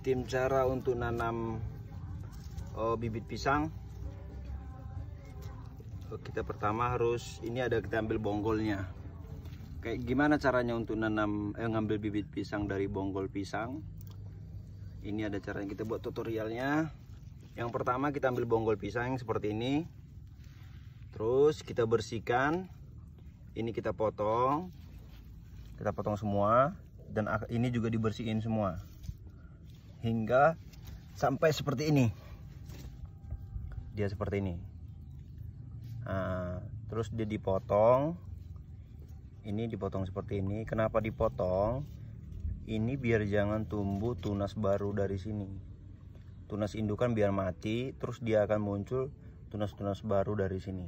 Tim cara untuk nanam bibit pisang. Kita pertama harus kita ambil bonggolnya. Kayak gimana caranya untuk ngambil bibit pisang dari bonggol pisang? Ini ada caranya, kita buat tutorialnya. Yang pertama kita ambil bonggol pisang seperti ini. Terus kita bersihkan. Ini kita potong semua, dan ini juga dibersihin semua hingga sampai seperti ini. Dia seperti ini. Nah, terus dia dipotong. Ini dipotong seperti ini. Kenapa dipotong? Ini biar jangan tumbuh tunas baru dari sini. Tunas indukan biar mati, terus dia akan muncul tunas-tunas baru dari sini.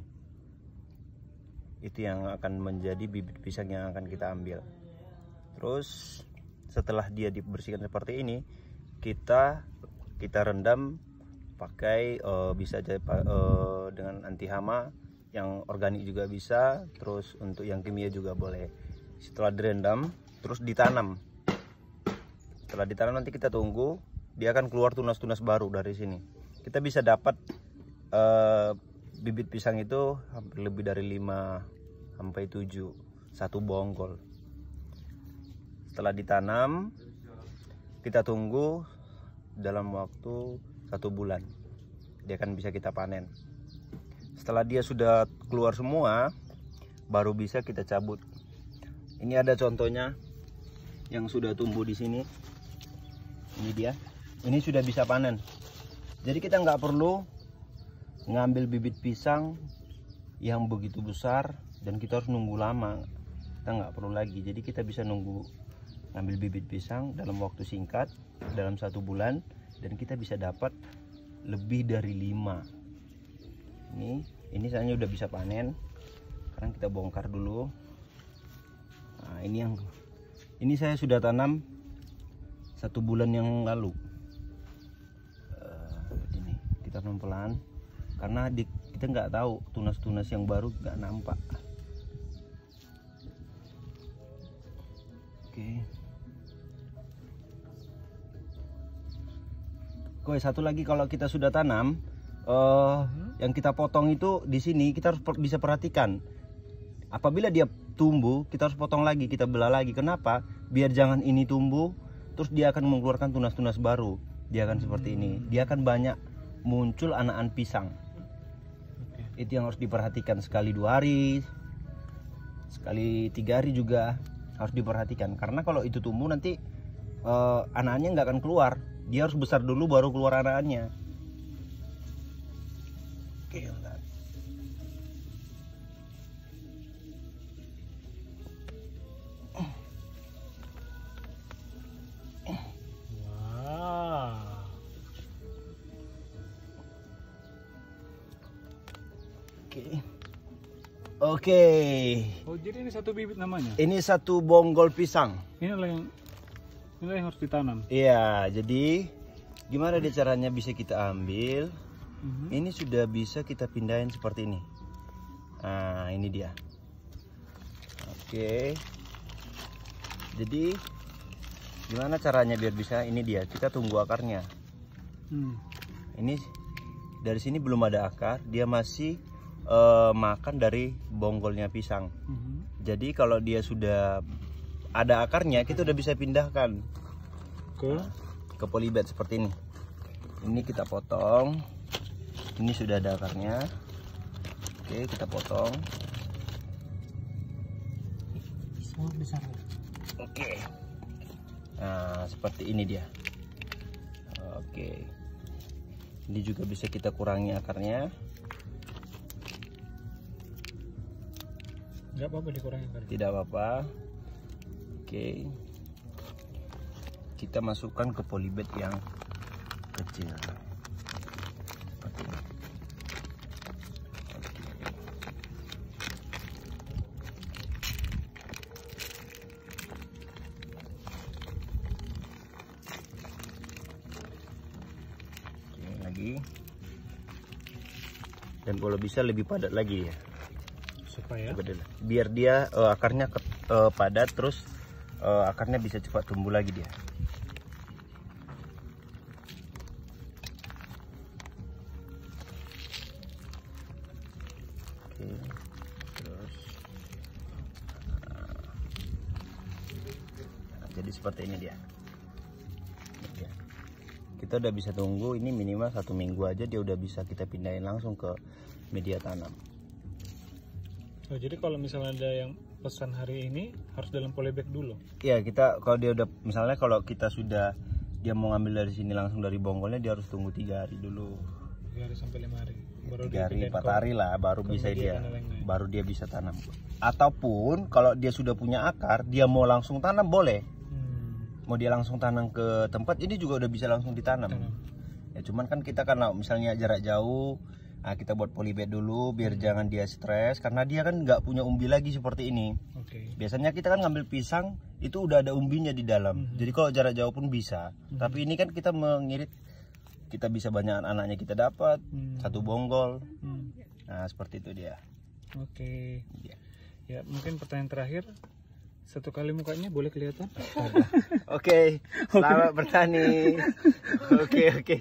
Itu yang akan menjadi bibit pisang yang akan kita ambil. Terus setelah dia dibersihkan seperti ini, kita rendam pakai bisa dengan anti hama, yang organik juga bisa, terus untuk yang kimia juga boleh. Setelah direndam terus ditanam. Setelah ditanam nanti kita tunggu, dia akan keluar tunas-tunas baru dari sini. Kita bisa dapat bibit pisang itu hampir lebih dari 5 sampai 7 satu bonggol. Setelah ditanam, kita tunggu dalam waktu 1 bulan, dia akan bisa kita panen. Setelah dia sudah keluar semua, baru bisa kita cabut. Ini ada contohnya yang sudah tumbuh di sini. Ini dia, ini sudah bisa panen. Jadi kita nggak perlu ngambil bibit pisang yang begitu besar dan kita harus nunggu lama. Kita nggak perlu lagi. Jadi kita bisa ngambil bibit pisang dalam waktu singkat, dalam 1 bulan, dan kita bisa dapat lebih dari 5. Ini saya udah bisa panen. Sekarang kita bongkar dulu. Nah, ini saya sudah tanam 1 bulan yang lalu. Ini kita pelan-pelan karena kita nggak tahu tunas-tunas yang baru nggak nampak. Oke, satu lagi, kalau kita sudah tanam, yang kita potong itu di sini kita harus bisa perhatikan. Apabila dia tumbuh, kita harus potong lagi, kita belah lagi. Kenapa? Biar jangan ini tumbuh, terus dia akan mengeluarkan tunas-tunas baru. Dia akan seperti ini. Dia akan banyak muncul anakan pisang. Itu yang harus diperhatikan. Sekali 2 hari, sekali 3 hari juga harus diperhatikan. Karena kalau itu tumbuh nanti anakannya nggak akan keluar. Dia harus besar dulu baru keluar anakannya. Oke, Oke. Oh, jadi ini 1 bibit namanya? Ini 1 bonggol pisang. Inilah yang harus ditanam. Iya, jadi gimana dia caranya bisa kita ambil? Ini sudah bisa kita pindahin seperti ini. Nah, ini dia. Oke. Jadi gimana caranya biar bisa? Ini dia. Kita tunggu akarnya. Ini dari sini belum ada akar, dia masih makan dari bonggolnya pisang. Jadi kalau dia sudah ada akarnya, kita udah bisa pindahkan ke polybag seperti ini. Ini kita potong. Ini sudah ada akarnya. Oke, kita potong. Oke. Nah, seperti ini dia. Oke. Ini juga bisa kita kurangi akarnya. Tidak apa-apa dikurangi akarnya. Tidak apa-apa. Oke. Kita masukkan ke polybag yang kecil. Lagi, dan kalau bisa lebih padat lagi ya, supaya biar dia akarnya padat, terus akarnya bisa cepat tumbuh lagi dia. Oke. Terus jadi seperti ini dia. Oke. Kita udah bisa tunggu ini minimal 1 minggu aja, dia udah bisa kita pindahin langsung ke media tanam. Oh, jadi kalau misalnya ada yang pesan hari ini harus dalam polybag dulu. Iya, kita kalau dia udah misalnya kalau kita sudah dia mau ngambil dari sini langsung dari bonggolnya, dia harus tunggu 3 hari dulu. 3 hari sampai 5 hari. 3 hari 4 hari lah baru bisa dia bisa tanam. Ataupun kalau dia sudah punya akar, dia mau langsung tanam boleh. Mau dia langsung tanam ke tempat ini juga udah bisa langsung ditanam. Ya cuman kan kita karena misalnya jarak jauh, nah kita buat polybag dulu biar jangan dia stres karena dia kan nggak punya umbi lagi seperti ini. Biasanya kita kan ngambil pisang itu udah ada umbinya di dalam. Jadi kalau jarak jauh pun bisa. Tapi ini kan kita mengirit, kita bisa banyak anaknya kita dapat, 1 bonggol. Nah seperti itu dia. Oke. Ya mungkin pertanyaan terakhir, 1 kali mukanya boleh kelihatan? Oke, selamat bertani. Oke.